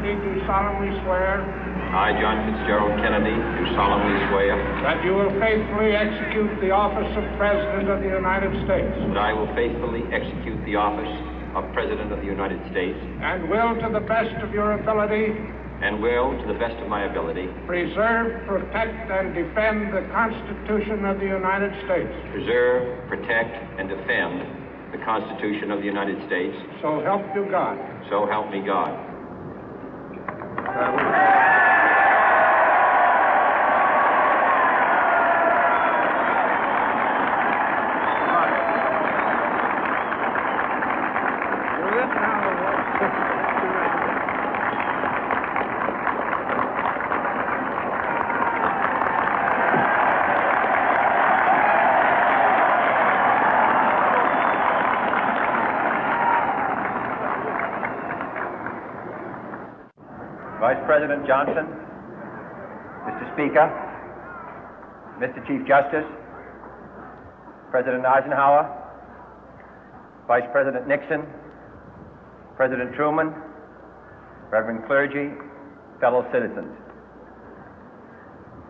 Kennedy, do solemnly swear I, John Fitzgerald Kennedy, do solemnly swear that you will faithfully execute the office of President of the United States that I will faithfully execute the office of President of the United States and will, to the best of your ability, and will, to the best of my ability, preserve, protect, and defend the Constitution of the United States. preserve, protect, and defend the Constitution of the United States. So help you God. So help me God. Vice President Johnson, Mr. Speaker, Mr. Chief Justice, President Eisenhower, Vice President Nixon, President Truman, Reverend clergy, fellow citizens.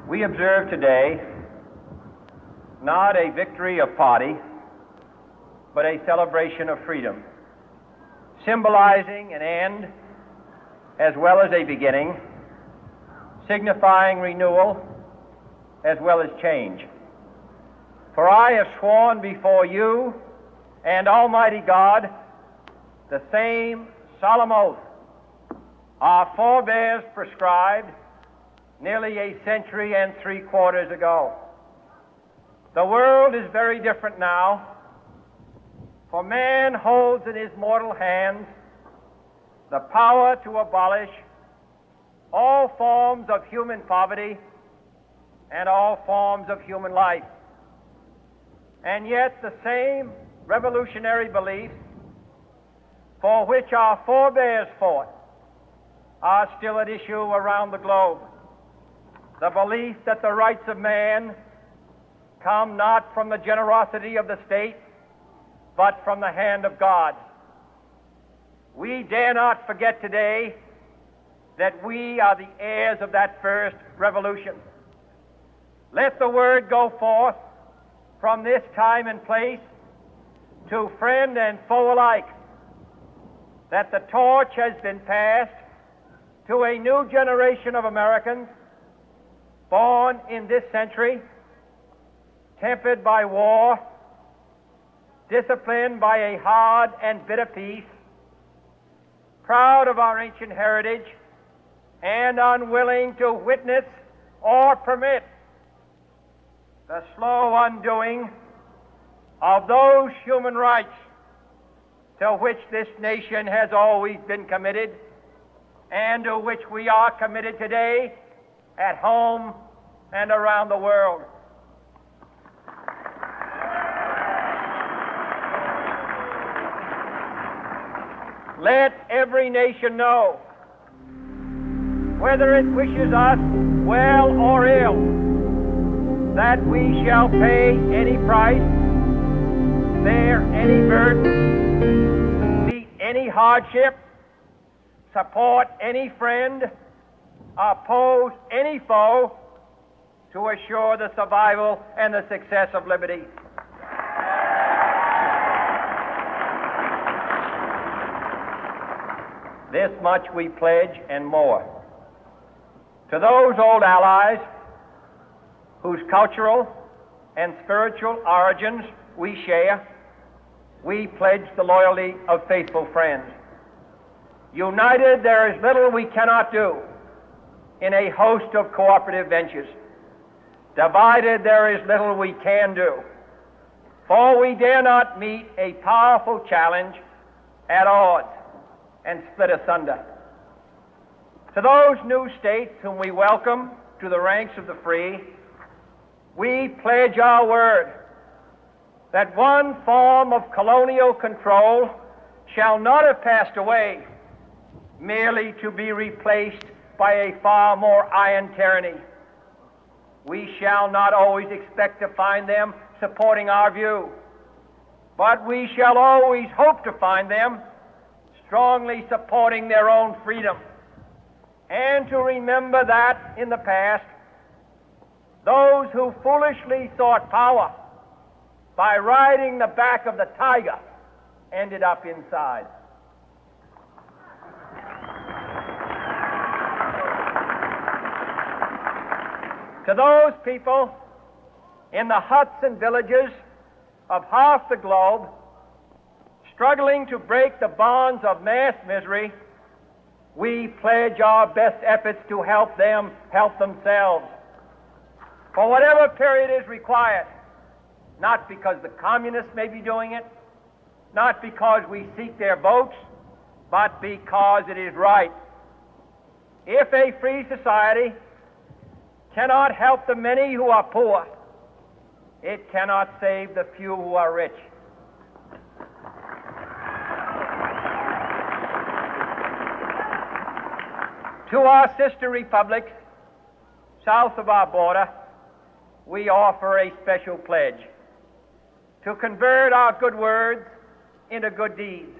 We observe today not a victory of party, but a celebration of freedom, symbolizing an end as well as a beginning, signifying renewal as well as change. For I have sworn before you and Almighty God the same solemn oath our forebears prescribed nearly a century and 3/4 ago. The world is very different now, for man holds in his mortal hands the power to abolish all forms of human poverty and all forms of human life. And yet the same revolutionary beliefs for which our forebears fought are still at issue around the globe. The belief that the rights of man come not from the generosity of the state, but from the hand of God. We dare not forget today that we are the heirs of that first revolution. Let the word go forth from this time and place to friend and foe alike that the torch has been passed to a new generation of Americans born in this century, tempered by war, disciplined by a hard and bitter peace, proud of our ancient heritage, and unwilling to witness or permit the slow undoing of those human rights to which this nation has always been committed and to which we are committed today at home and around the world. Let every nation know, whether it wishes us well or ill, that we shall pay any price, bear any burden, meet any hardship, support any friend, oppose any foe to assure the survival and the success of liberty. This much we pledge and more. To those old allies whose cultural and spiritual origins we share, we pledge the loyalty of faithful friends. United, there is little we cannot do in a host of cooperative ventures. Divided, there is little we can do, for we dare not meet a powerful challenge at odds and split asunder. To those new states whom we welcome to the ranks of the free, we pledge our word that one form of colonial control shall not have passed away, merely to be replaced by a far more iron tyranny. We shall not always expect to find them supporting our view, but we shall always hope to find them strongly supporting their own freedom and to remember that in the past, those who foolishly sought power by riding the back of the tiger ended up inside. To those people in the huts and villages of half the globe struggling to break the bonds of mass misery, we pledge our best efforts to help them help themselves for whatever period is required, not because the communists may be doing it, not because we seek their votes, but because it is right. If a free society cannot help the many who are poor, it cannot save the few who are rich. To our sister republics south of our border, we offer a special pledge to convert our good words into good deeds,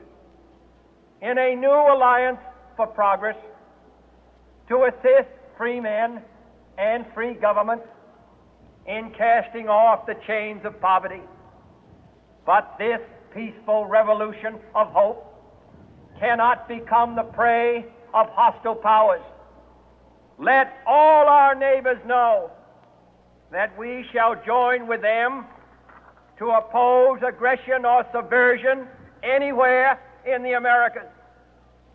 in a new alliance for progress, to assist free men and free governments in casting off the chains of poverty. But this peaceful revolution of hope cannot become the prey of hostile powers. Let all our neighbors know that we shall join with them to oppose aggression or subversion anywhere in the Americas.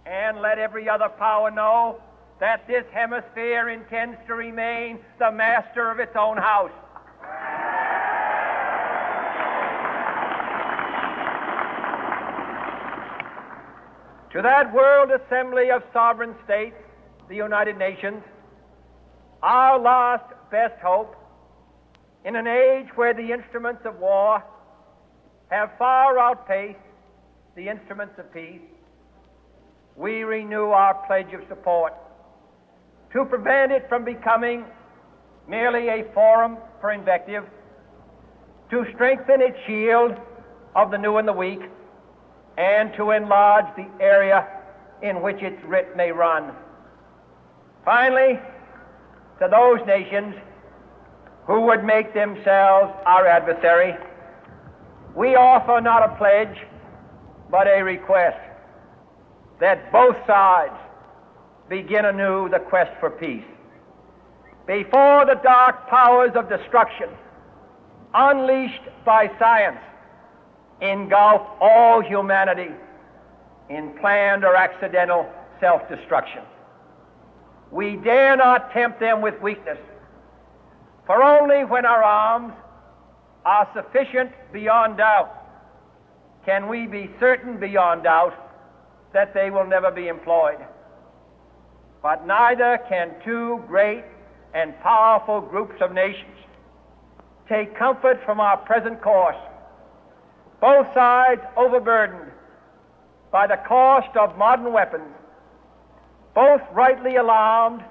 And let every other power know that this hemisphere intends to remain the master of its own house. To that World Assembly of Sovereign States, the United Nations, our last best hope, in an age where the instruments of war have far outpaced the instruments of peace, we renew our pledge of support to prevent it from becoming merely a forum for invective, to strengthen its shield of the new and the weak, and to enlarge the area in which its writ may run. Finally, to those nations who would make themselves our adversary, we offer not a pledge, but a request that both sides begin anew the quest for peace. Before the dark powers of destruction, unleashed by science, engulf all humanity in planned or accidental self-destruction, we dare not tempt them with weakness, for only when our arms are sufficient beyond doubt can we be certain beyond doubt that they will never be employed. But neither can two great and powerful groups of nations take comfort from our present course, both sides overburdened by the cost of modern weapons, both rightly alarmed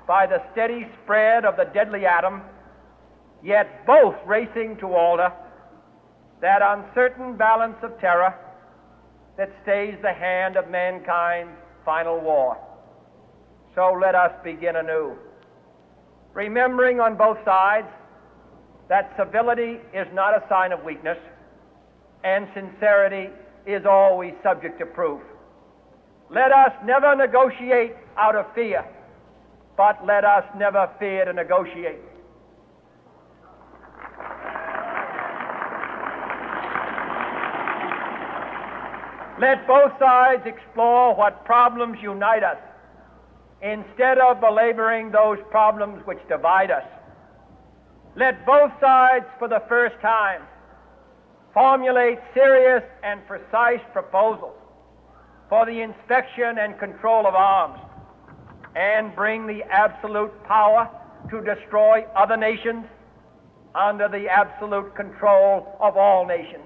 by the steady spread of the deadly atom, yet both racing to alter that uncertain balance of terror that stays the hand of mankind's final war. So let us begin anew, remembering on both sides that civility is not a sign of weakness, and sincerity is always subject to proof. Let us never negotiate out of fear, but let us never fear to negotiate. Let both sides explore what problems unite us, instead of belaboring those problems which divide us. Let both sides, for the first time, formulate serious and precise proposals for the inspection and control of arms, and bring the absolute power to destroy other nations under the absolute control of all nations.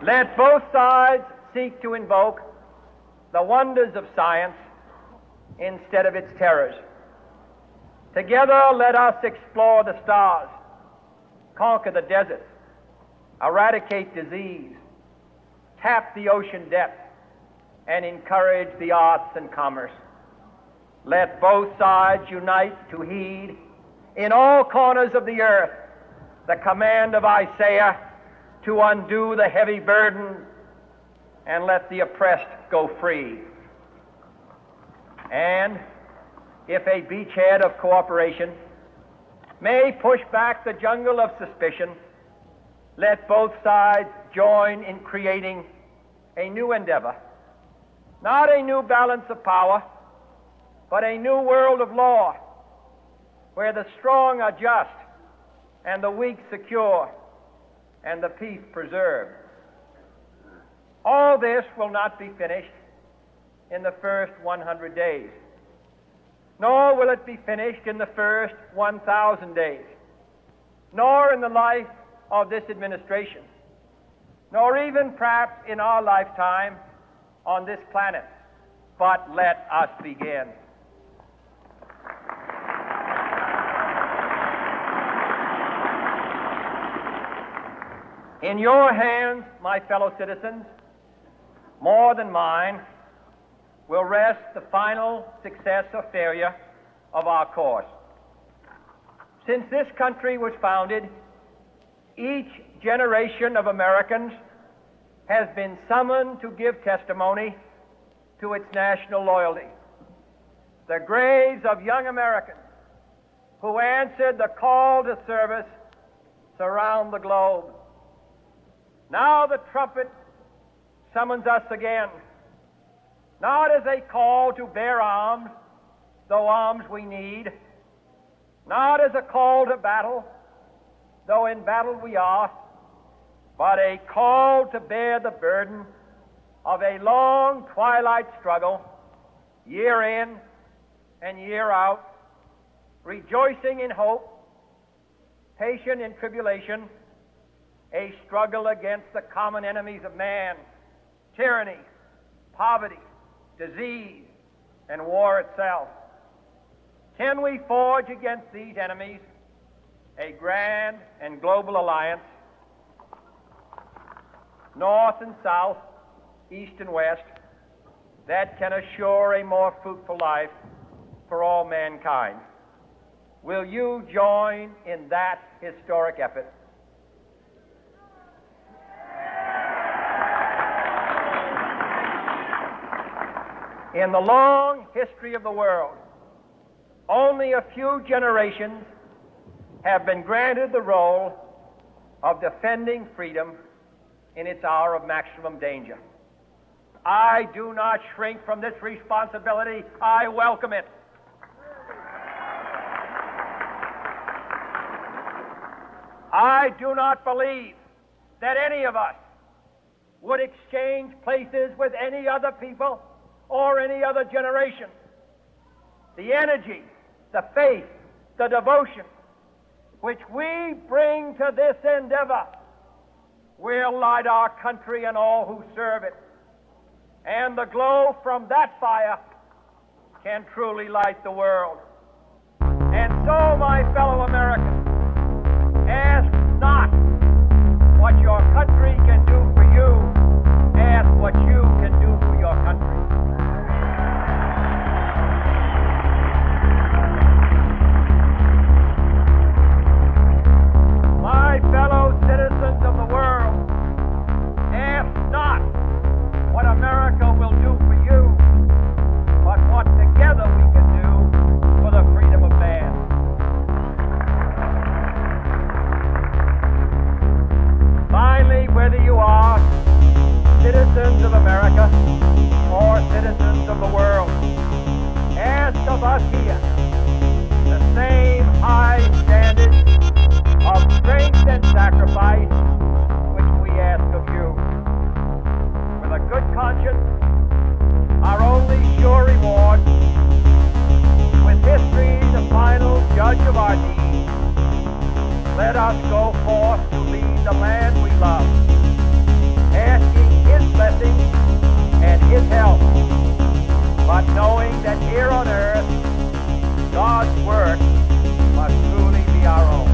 Let both sides seek to invoke the wonders of science instead of its terrors. Together, let us explore the stars, conquer the deserts, eradicate disease, tap the ocean depth, and encourage the arts and commerce. Let both sides unite to heed in all corners of the earth the command of Isaiah to undo the heavy burden and let the oppressed go free. And if a beachhead of cooperation may push back the jungle of suspicion, let both sides join in creating a new endeavor, not a new balance of power, but a new world of law, where the strong are just and the weak secure and the peace preserved. All this will not be finished in the first 100 days, nor will it be finished in the first 1,000 days, nor in the life of this administration, nor even perhaps in our lifetime on this planet. But let us begin. In your hands, my fellow citizens, more than mine, will rest the final success or failure of our course. Since this country was founded, each generation of Americans has been summoned to give testimony to its national loyalty. The graves of young Americans who answered the call to service surround the globe. Now the trumpet summons us again, not as a call to bear arms, though arms we need, not as a call to battle, though in battle we are, but a call to bear the burden of a long twilight struggle, year in and year out, rejoicing in hope, patient in tribulation, a struggle against the common enemies of man, tyranny, poverty, disease, and war itself. Can we forge against these enemies a grand and global alliance, north and south, east and west, that can assure a more fruitful life for all mankind? Will you join in that historic effort? In the long history of the world, only a few generations have been granted the role of defending freedom in its hour of maximum danger. I do not shrink from this responsibility. I welcome it. I do not believe that any of us would exchange places with any other people or any other generation. The energy, the faith, the devotion which we bring to this endeavor will light our country and all who serve it. And the glow from that fire can truly light the world. And so, my fellow Americans, ask not what your country can do for you, ask what you can do for your country. My fellow citizens of the world, ask not what America will do for you, but what together we can do for the freedom of man. Finally, whether you are citizens of America or citizens of the world, ask of us here the same high standard of strength and sacrifice which we ask of you. With a good conscience, our only sure reward, with history the final judge of our deeds, let us go forth to lead the land we love, asking His blessing and His help, but knowing that here on earth, God's work must truly be our own.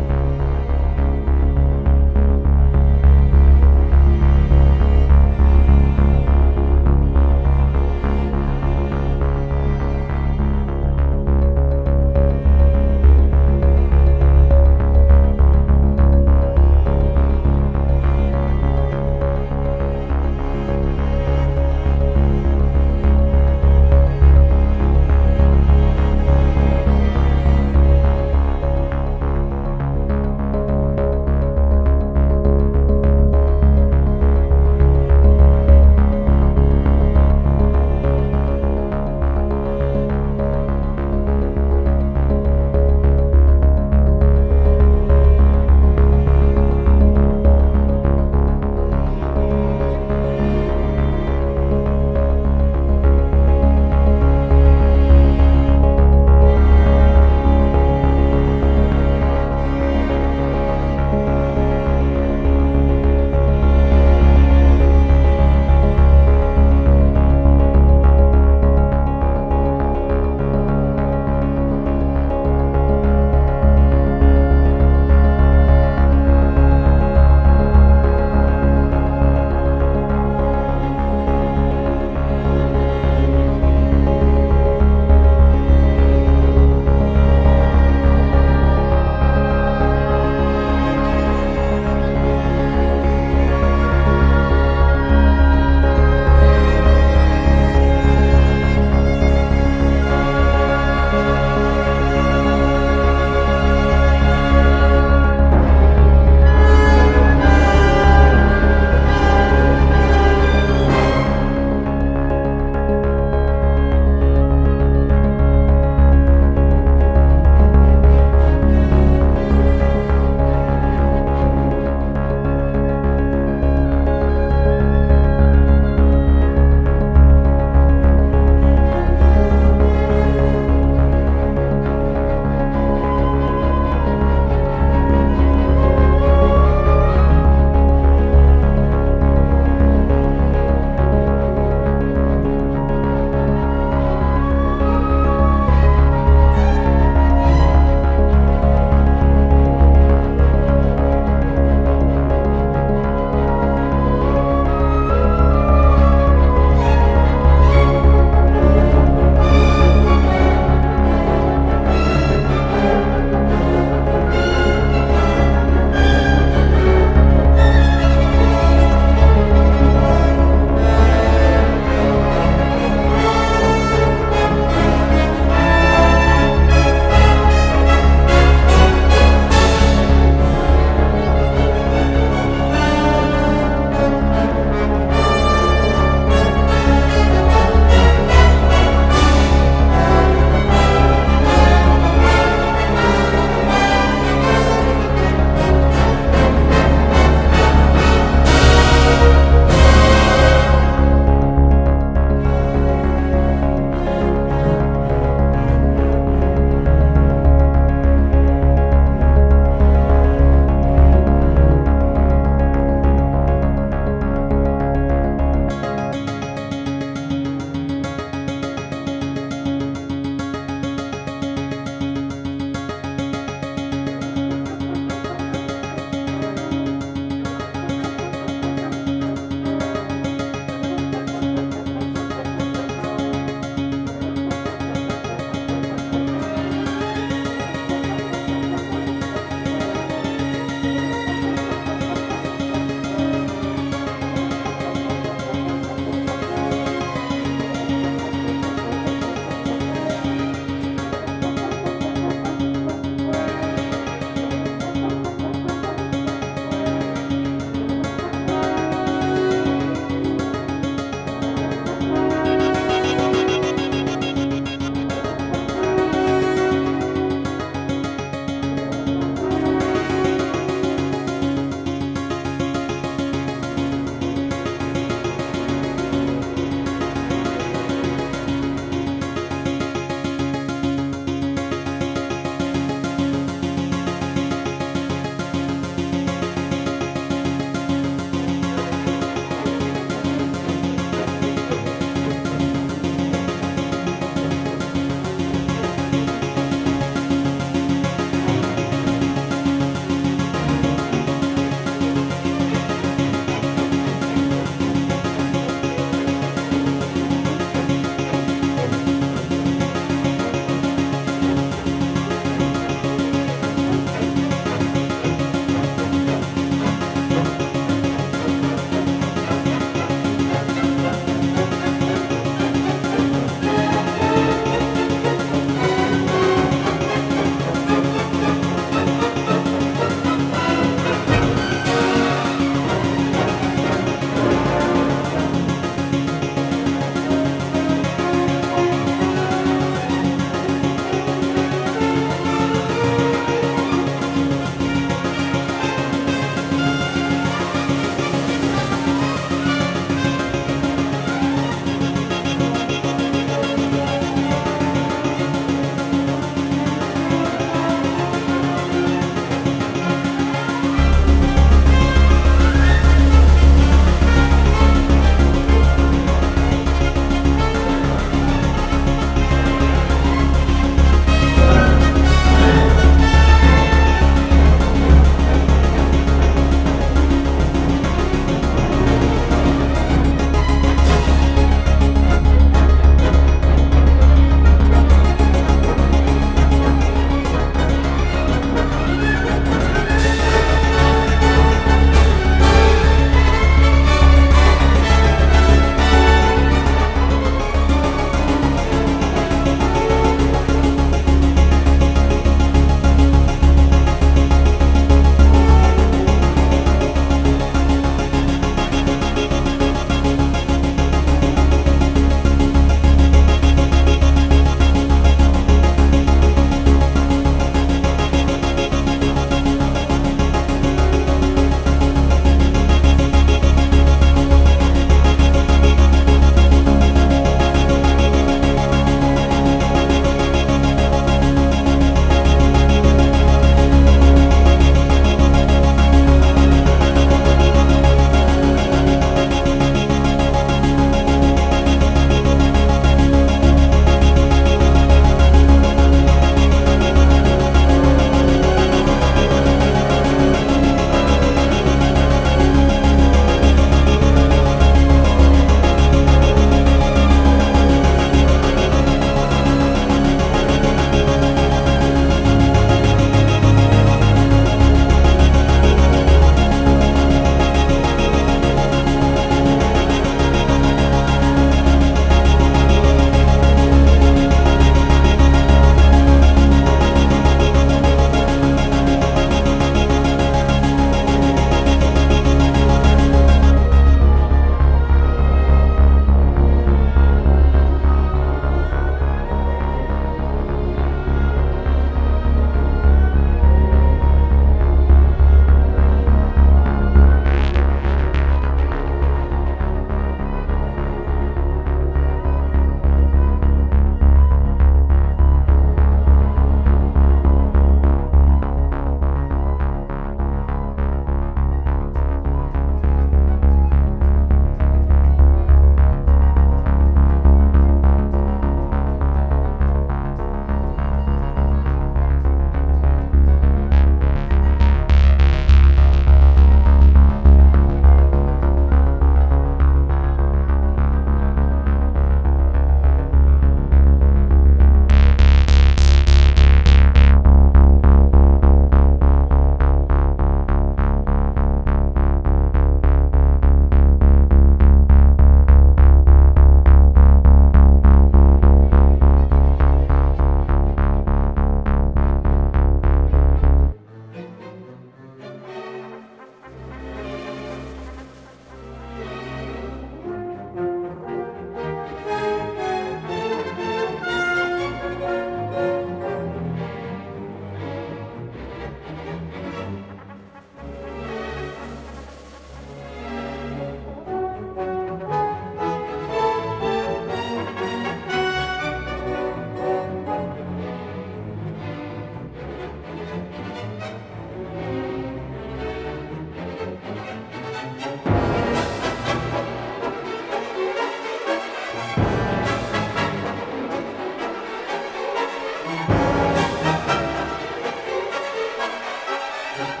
Thank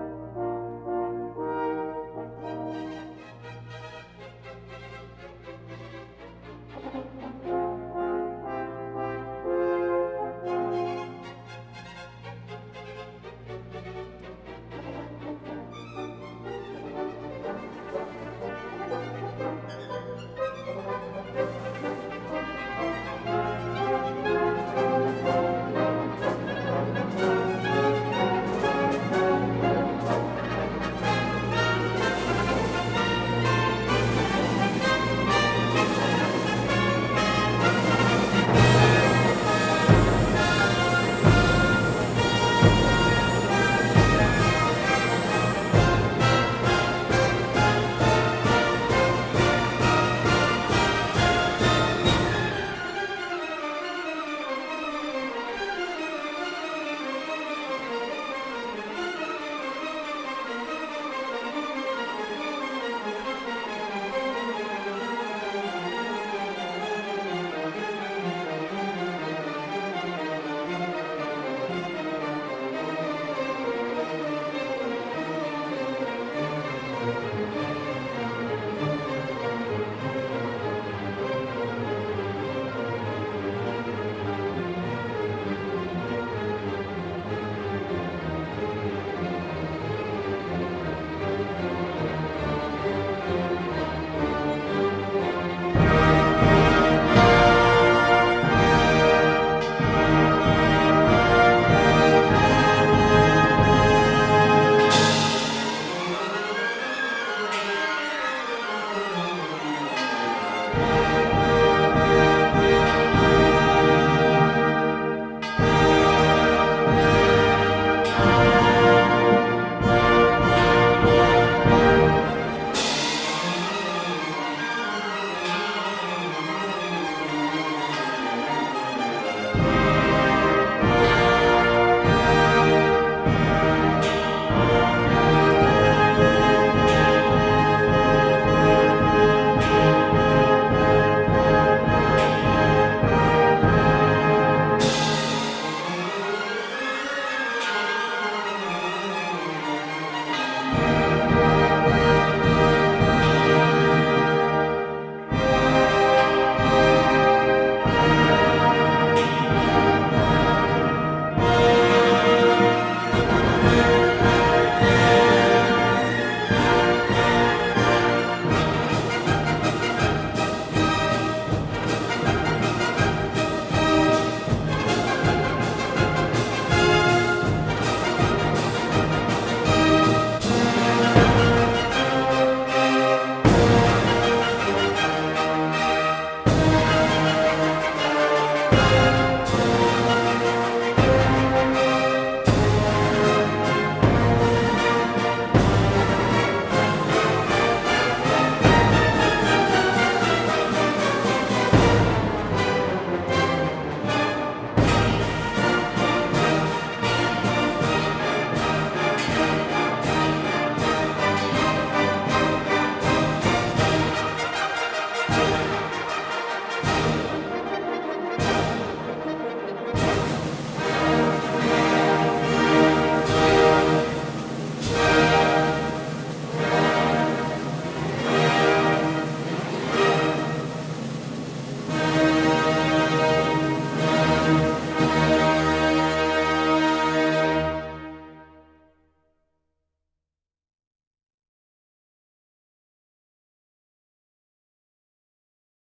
you.